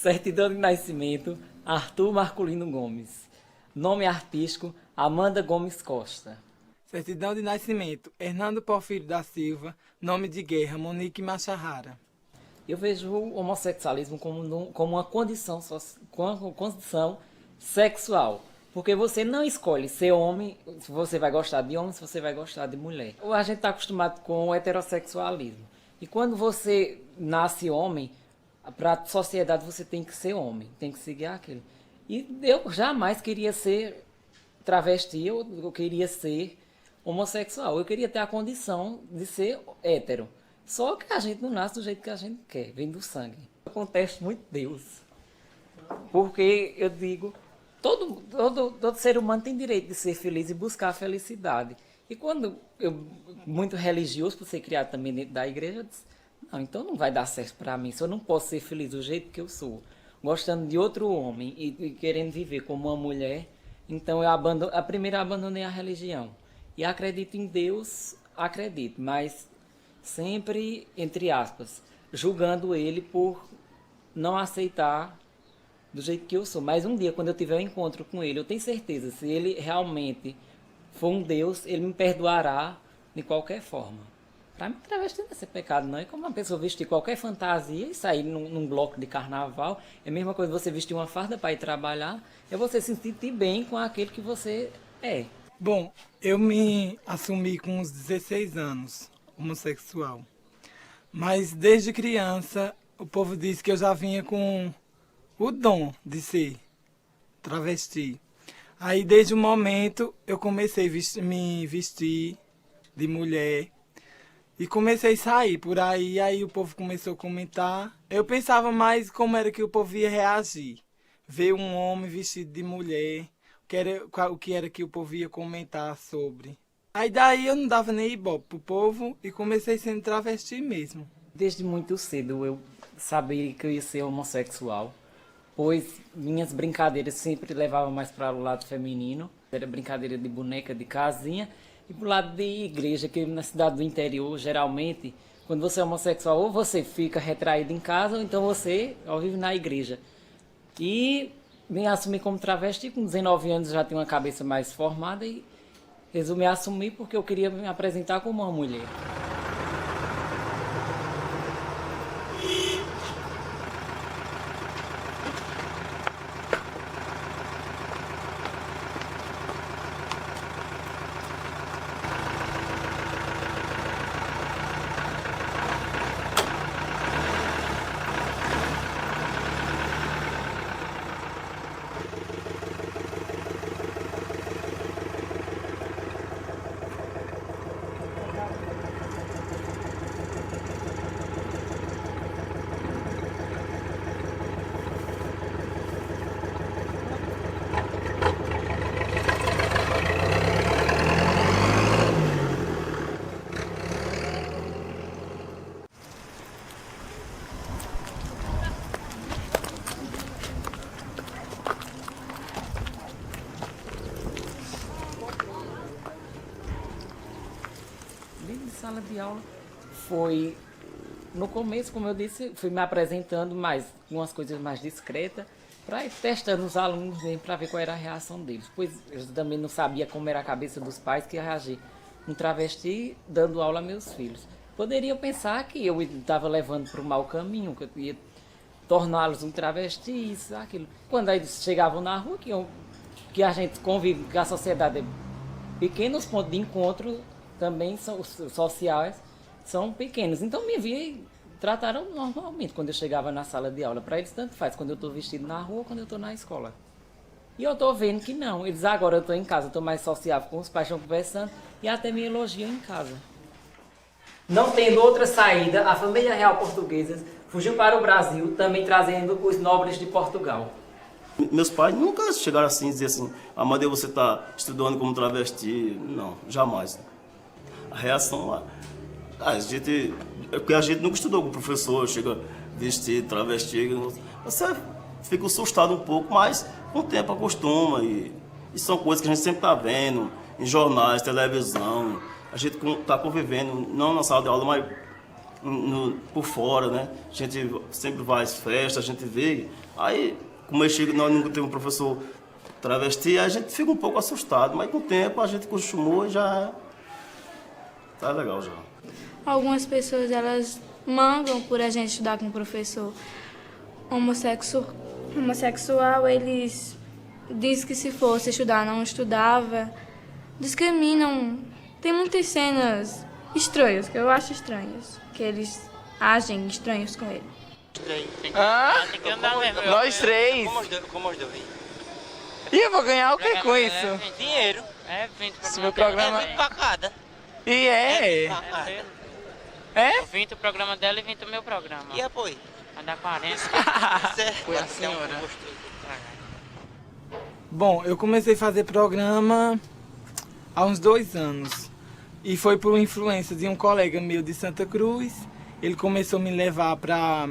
Certidão de nascimento, Arthur Marculino Gomes. Nome artístico, Amanda Gomes Costa. Certidão de nascimento, Hernando Porfírio da Silva. Nome de guerra, Monique Machahara. Eu vejo o homossexualismo como uma condição sexual. Porque você não escolhe ser homem, se você vai gostar de homem, se você vai gostar de mulher. A gente está acostumado com o heterossexualismo. E quando você nasce homem, para a sociedade você tem que ser homem, tem que seguir aquilo. E eu jamais queria ser travesti, eu queria ser homossexual. Eu queria ter a condição de ser hétero. Só que a gente não nasce do jeito que a gente quer, vem do sangue. Eu contesto muito Deus. Porque eu digo, todo ser humano tem direito de ser feliz e buscar a felicidade. E quando eu, muito religioso, por ser criado também dentro da igreja, eu disse, não, então não vai dar certo para mim, se eu não posso ser feliz do jeito que eu sou, gostando de outro homem e querendo viver como uma mulher, então eu abandonei a religião. E acredito em Deus, acredito, mas sempre, entre aspas, julgando ele por não aceitar do jeito que eu sou. Mas um dia, quando eu tiver um encontro com ele, eu tenho certeza, se ele realmente for um Deus, ele me perdoará de qualquer forma. Para mim, travesti não é ser pecado, não. É como uma pessoa vestir qualquer fantasia e sair num bloco de carnaval. É a mesma coisa você vestir uma farda para ir trabalhar. É você se sentir bem com aquele que você é. Bom, eu me assumi com uns 16 anos, homossexual. Mas desde criança, o povo diz que eu já vinha com o dom de ser travesti. Aí, desde o momento, eu comecei a me vestir de mulher. E comecei a sair por aí o povo começou a comentar. Eu pensava mais como era que o povo ia reagir. Ver um homem vestido de mulher, o que era que o povo ia comentar sobre. Aí daí eu não dava nem ibope pro povo e comecei sendo travesti mesmo. Desde muito cedo eu sabia que eu ia ser homossexual, pois minhas brincadeiras sempre levavam mais para o lado feminino. Era brincadeira de boneca, de casinha. E pro lado de igreja, que na cidade do interior, geralmente, quando você é homossexual, ou você fica retraído em casa, ou então você vive na igreja. E me assumi como travesti, com 19 anos já tinha uma cabeça mais formada e resolvi assumir porque eu queria me apresentar como uma mulher. Sala de aula foi, no começo, como eu disse, fui me apresentando mais, umas coisas mais discretas, para ir testando os alunos mesmo, para ver qual era a reação deles. Pois eu também não sabia como era a cabeça dos pais que ia reagir um travesti dando aula a meus filhos. poderiam pensar que eu estava levando para o mau caminho, que eu ia torná-los um travesti, isso, aquilo. Quando eles chegavam na rua, que a gente convive, que a sociedade é pequena, os pontos de encontro também são os sociais, são pequenos. Então me via e trataram normalmente quando eu chegava na sala de aula. Para eles tanto faz quando eu estou vestido na rua ou quando eu estou na escola. E eu estou vendo que não. Eles agora eu estou em casa, estou mais sociável com os pais, estão conversando e até me elogiam em casa. Não tendo outra saída, a família real portuguesa fugiu para o Brasil, também trazendo os nobres de Portugal. Meus pais nunca chegaram assim e dizer assim, Amadeu, você está estudando como travesti. Não, jamais. A reação, porque a gente nunca estudou com o professor, chega vestido, travesti, você fica assustado um pouco, mas com o tempo acostuma e são coisas que a gente sempre está vendo em jornais, televisão, a gente está convivendo, não na sala de aula, mas por fora, né? A gente sempre vai às festas, a gente vê, aí como nós nunca teve um professor travesti, a gente fica um pouco assustado, mas com o tempo a gente acostumou e já tá legal já. Algumas pessoas, elas mangam por a gente estudar com um professor homossexual, eles dizem que se fosse estudar não estudava, discriminam. Tem muitas cenas estranhas, que eu acho estranhas, que eles agem estranhos com ele. Tem que andar mesmo. Nós três. Como os dois. E eu vou ganhar o que com isso? Dinheiro. É 20 Esse meu programa. É 20 pra cada. E é? É? 20 o programa dela e 20 o meu programa. E apoio? Vai dar 40. Foi a senhora. Bom, eu comecei a fazer programa há uns 2 anos. E foi por influência de um colega meu de Santa Cruz. Ele começou a me levar pra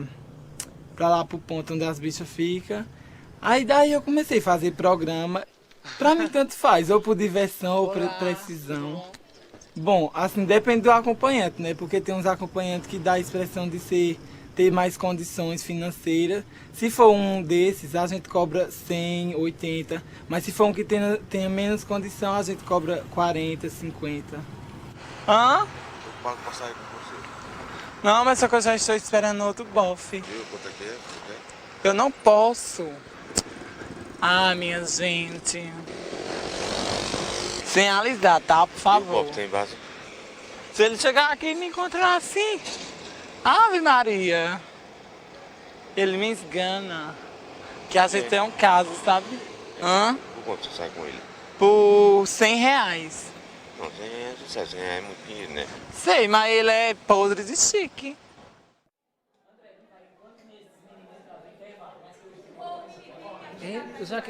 lá pro ponto onde as bichas ficam. Aí daí eu comecei a fazer programa. Pra mim tanto faz, ou por diversão ou por precisão. Bom, assim, depende do acompanhante, né? Porque tem uns acompanhantes que dá a expressão de ter mais condições financeiras. Se for um desses, a gente cobra 100, 80. Mas se for um que tenha menos condição, a gente cobra 40, 50. Hã? Eu pago passagem com você. Não, mas só que eu já estou esperando outro bofe. Viu quanto é que é? Você tem? Eu não posso. Ah, minha gente. Sem alisar, tá? Por E o favor. copo tem base? Se ele chegar aqui e me encontrar assim, Ave Maria, ele me esgana. Que a gente tem um caso, sabe? Hã? Por quanto você sai com ele? Por R$100. Não, 100 reais, 100 reais é muito dinheiro, né? Sei, mas ele é podre de chique. Já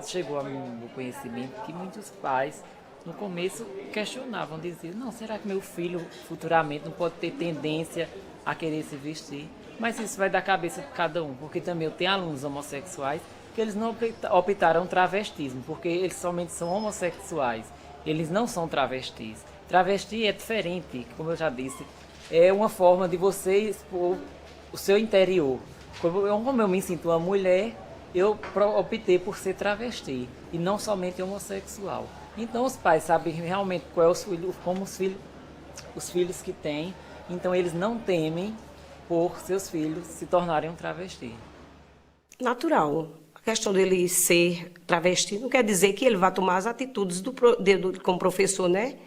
chegou ao meu conhecimento que muitos pais, no começo, questionavam, diziam, não, será que meu filho futuramente não pode ter tendência a querer se vestir? Mas isso vai da cabeça de cada um, porque também eu tenho alunos homossexuais que eles não optaram travestismo, porque eles somente são homossexuais, eles não são travestis. Travesti é diferente, como eu já disse, é uma forma de você expor o seu interior. Como eu me sinto uma mulher, eu optei por ser travesti e não somente homossexual. Então os pais sabem realmente qual é os filhos que têm, então eles não temem por seus filhos se tornarem um travesti. Natural. A questão dele ser travesti não quer dizer que ele vai tomar as atitudes como professor, né?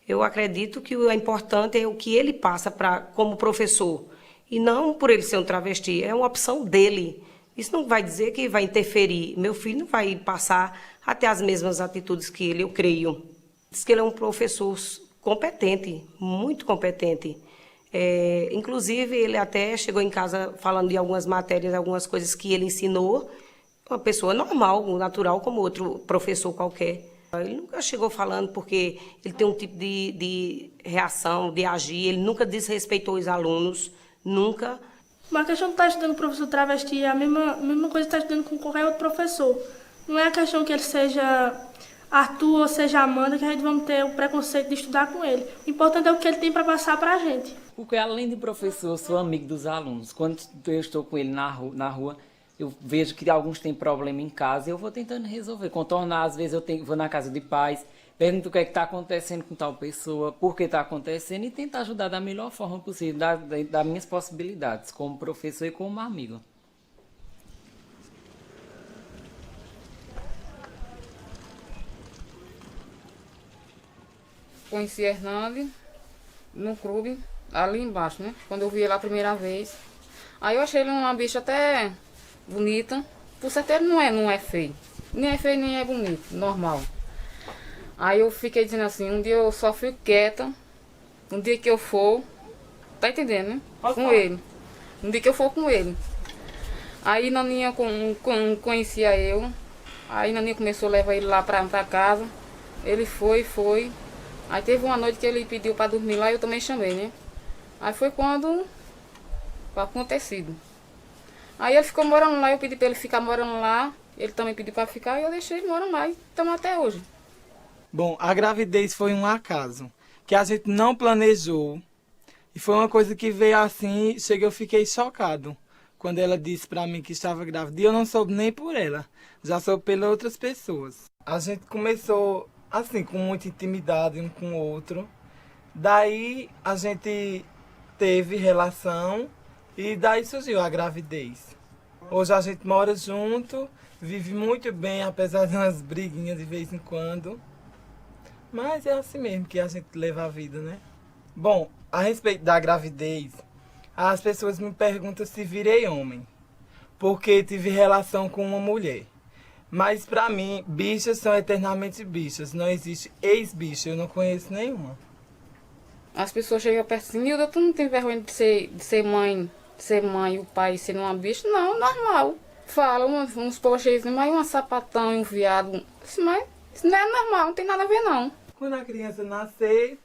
Eu acredito que o importante é o que ele passa como professor, e não por ele ser um travesti, é uma opção dele. Isso não vai dizer que vai interferir. Meu filho não vai passar até as mesmas atitudes que ele, eu creio. Diz que ele é um professor competente, muito competente. Inclusive, ele até chegou em casa falando de algumas matérias, algumas coisas que ele ensinou. Uma pessoa normal, natural, como outro professor qualquer. Ele nunca chegou falando porque ele tem um tipo de reação, de agir. Ele nunca desrespeitou os alunos, nunca. Uma questão de estar estudando professor travesti é a mesma coisa que estar estudando com qualquer outro professor. Não é a questão que ele seja Arthur ou seja Amanda que a gente vai ter o preconceito de estudar com ele. O importante é o que ele tem para passar para a gente. Porque além de professor, eu sou amigo dos alunos. Quando eu estou com ele na rua, eu vejo que alguns têm problema em casa e eu vou tentando resolver, contornar. Às vezes vou na casa de pais, pergunta o que é que está acontecendo com tal pessoa, por que está acontecendo e tenta ajudar da melhor forma possível, das minhas possibilidades, como professor e como amigo. Conheci Hernandes no clube, ali embaixo, né? Quando eu vi ele a primeira vez. Aí eu achei ele uma bicha até bonita. Por certeza ele não é feio. Nem é feio, nem é bonito, normal. Aí eu fiquei dizendo assim, um dia eu só fico quieta, um dia que eu for, tá entendendo, né? Com ele. Um dia que eu for com ele. Aí Naninha conhecia eu. Aí Naninha começou a levar ele lá pra casa. Ele foi. Aí teve uma noite que ele pediu para dormir lá e eu também chamei, né? Aí foi quando foi acontecido. Aí ele ficou morando lá, eu pedi para ele ficar morando lá. Ele também pediu para ficar e eu deixei ele morando lá e estamos até hoje. Bom, a gravidez foi um acaso, que a gente não planejou. E foi uma coisa que veio assim, eu fiquei chocado. Quando ela disse para mim que estava grávida, e eu não soube nem por ela, já soube pelas outras pessoas. A gente começou assim, com muita intimidade um com o outro. Daí a gente teve relação e daí surgiu a gravidez. Hoje a gente mora junto, vive muito bem, apesar de umas briguinhas de vez em quando. Mas é assim mesmo que a gente leva a vida, né? Bom, a respeito da gravidez, as pessoas me perguntam se virei homem, porque tive relação com uma mulher. Mas pra mim, bichas são eternamente bichas. Não existe ex-bicha, eu não conheço nenhuma. As pessoas chegam perto assim, Nilda, tu não tem vergonha de ser mãe e o pai ser uma bicha? Não, normal. Fala, uns povos cheios, mas um sapatão e um viado. Mas isso não é normal, não tem nada a ver não. Quando a criança nascer,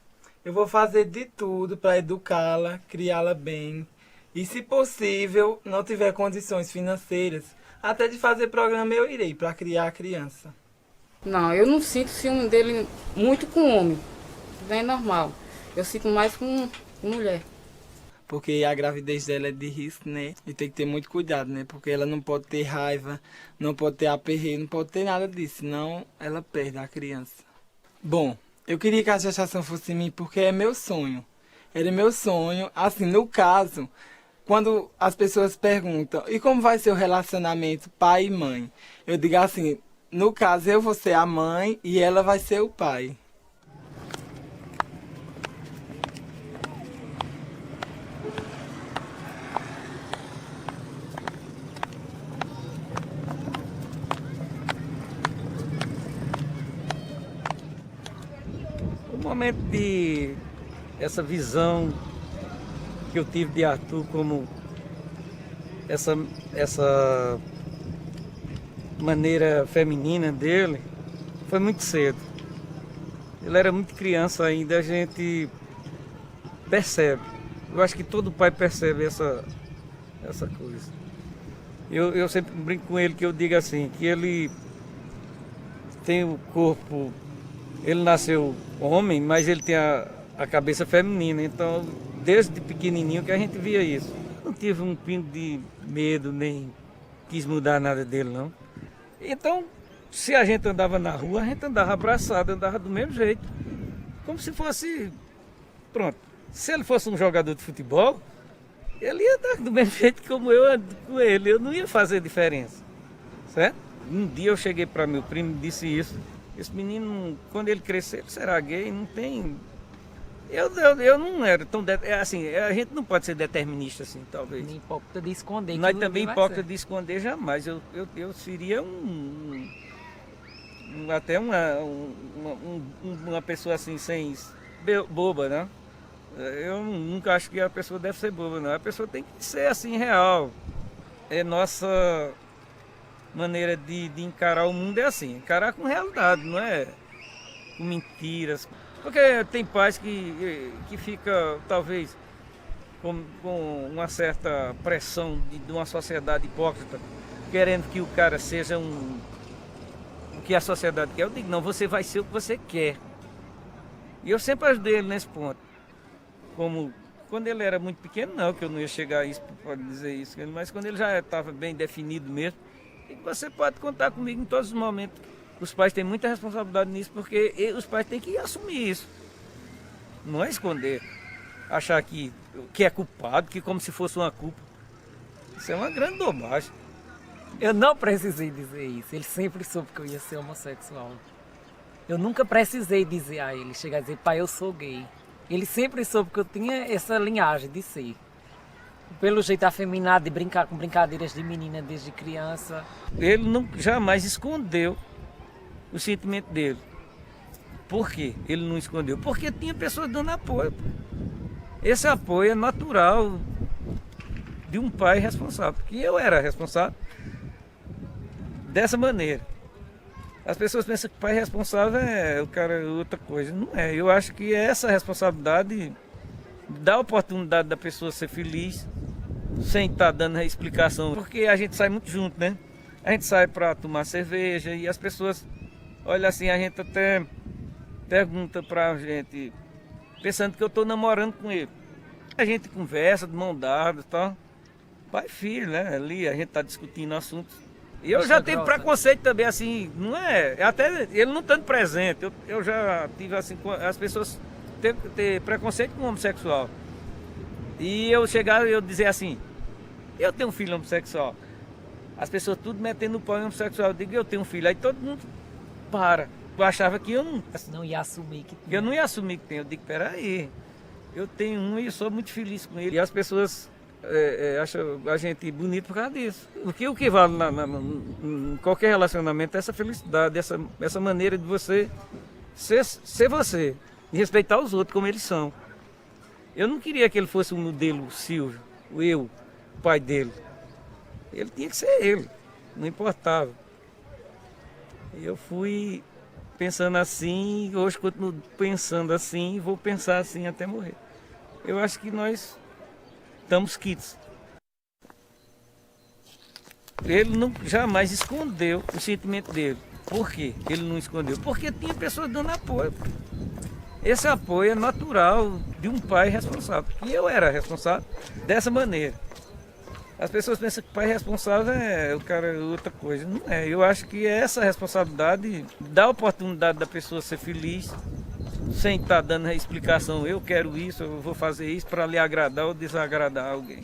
eu vou fazer de tudo para educá-la, criá-la bem. E se possível, não tiver condições financeiras, até de fazer programa eu irei para criar a criança. Não, eu não sinto ciúme dele muito com homem. Não é normal. Eu sinto mais com mulher. Porque a gravidez dela é de risco, né? E tem que ter muito cuidado, né? Porque ela não pode ter raiva, não pode ter aperreio, não pode ter nada disso, senão ela perde a criança. Bom, eu queria que a gestação fosse em mim porque é meu sonho. Era meu sonho, assim, no caso, quando as pessoas perguntam, e como vai ser o relacionamento pai e mãe? Eu digo assim, no caso eu vou ser a mãe e ela vai ser o pai. O momento de essa visão que eu tive de Arthur como essa maneira feminina dele foi muito cedo. Ele era muito criança ainda, a gente percebe. Eu acho que todo pai percebe essa coisa. Eu sempre brinco com ele que eu digo assim, que ele tem o corpo, ele nasceu homem, mas ele tem a cabeça feminina, então desde pequenininho que a gente via isso. Não tive um pingo de medo, nem quis mudar nada dele, não. Então, se a gente andava na rua, a gente andava abraçado, andava do mesmo jeito. Como se fosse, pronto, se ele fosse um jogador de futebol, ele ia andar do mesmo jeito como eu ando com ele, eu não ia fazer diferença, certo? Um dia eu cheguei para meu primo e disse isso. Esse menino, quando ele crescer, ele será gay, não tem... Eu não era tão... Assim, a gente não pode ser determinista assim, talvez. Nem hipócrita de esconder. Nós também hipócrita de esconder jamais. Eu seria até uma pessoa assim, boba, né? Eu nunca acho que a pessoa deve ser boba, não. A pessoa tem que ser assim, real. É nossa maneira de encarar o mundo, é assim, encarar com realidade, não é com mentiras. Porque tem pais que fica, talvez, com uma certa pressão de uma sociedade hipócrita, querendo que o cara seja o que a sociedade quer. Eu digo, não, você vai ser o que você quer. E eu sempre ajudei ele nesse ponto. Como quando ele era muito pequeno, não, que eu não ia chegar a isso para dizer isso, mas quando ele já estava bem definido mesmo, e você pode contar comigo em todos os momentos Os pais têm muita responsabilidade nisso, porque os pais têm que assumir isso. Não é esconder. Achar que é culpado, que como se fosse uma culpa. Isso é uma grande bobagem. Eu não precisei dizer isso. Ele sempre soube que eu ia ser homossexual. Eu nunca precisei dizer a ele, chegar a dizer, pai, eu sou gay. Ele sempre soube que eu tinha essa linhagem de ser. Pelo jeito afeminado, de brincar com brincadeiras de menina desde criança. Ele jamais escondeu o sentimento dele. Por quê? Ele não escondeu? Porque tinha pessoas dando apoio. Esse apoio é natural de um pai responsável. Porque eu era responsável dessa maneira. As pessoas pensam que o pai responsável é o cara outra coisa. Não é. Eu acho que essa responsabilidade dá a oportunidade da pessoa ser feliz sem estar dando a explicação. Porque a gente sai muito junto, né? A gente sai para tomar cerveja e as pessoas olham assim, a gente até pergunta pra gente, pensando que eu estou namorando com ele. A gente conversa de mão dada e tal. Pai e filho, né? Ali a gente está discutindo assuntos. E eu já tive preconceito também, assim, não é? Até ele não estando presente, eu já tive assim, as pessoas ter preconceito com o homossexual. E eu chegar e eu dizer assim, eu tenho um filho homossexual. As pessoas tudo metendo o pau em homossexual. Eu digo, eu tenho um filho. Aí todo mundo para. Eu achava que eu não ia assumir que tinha. Eu não ia assumir que tem. Eu digo, peraí, eu tenho um e sou muito feliz com ele. E as pessoas acham a gente bonito por causa disso. O que vale em qualquer relacionamento é essa felicidade, essa maneira de você ser você. E respeitar os outros como eles são. Eu não queria que ele fosse um modelo Silvio, o pai dele. Ele tinha que ser ele, não importava. E eu fui pensando assim, hoje continuo pensando assim, e vou pensar assim até morrer. Eu acho que nós estamos quites. Ele jamais escondeu o sentimento dele. Por quê? Ele não escondeu? Porque tinha pessoas dando apoio. Esse apoio é natural de um pai responsável. E eu era responsável dessa maneira. As pessoas pensam que o pai responsável é o cara outra coisa. Não é. Eu acho que essa responsabilidade dá a oportunidade da pessoa ser feliz sem estar dando a explicação. Eu quero isso, eu vou fazer isso para lhe agradar ou desagradar alguém.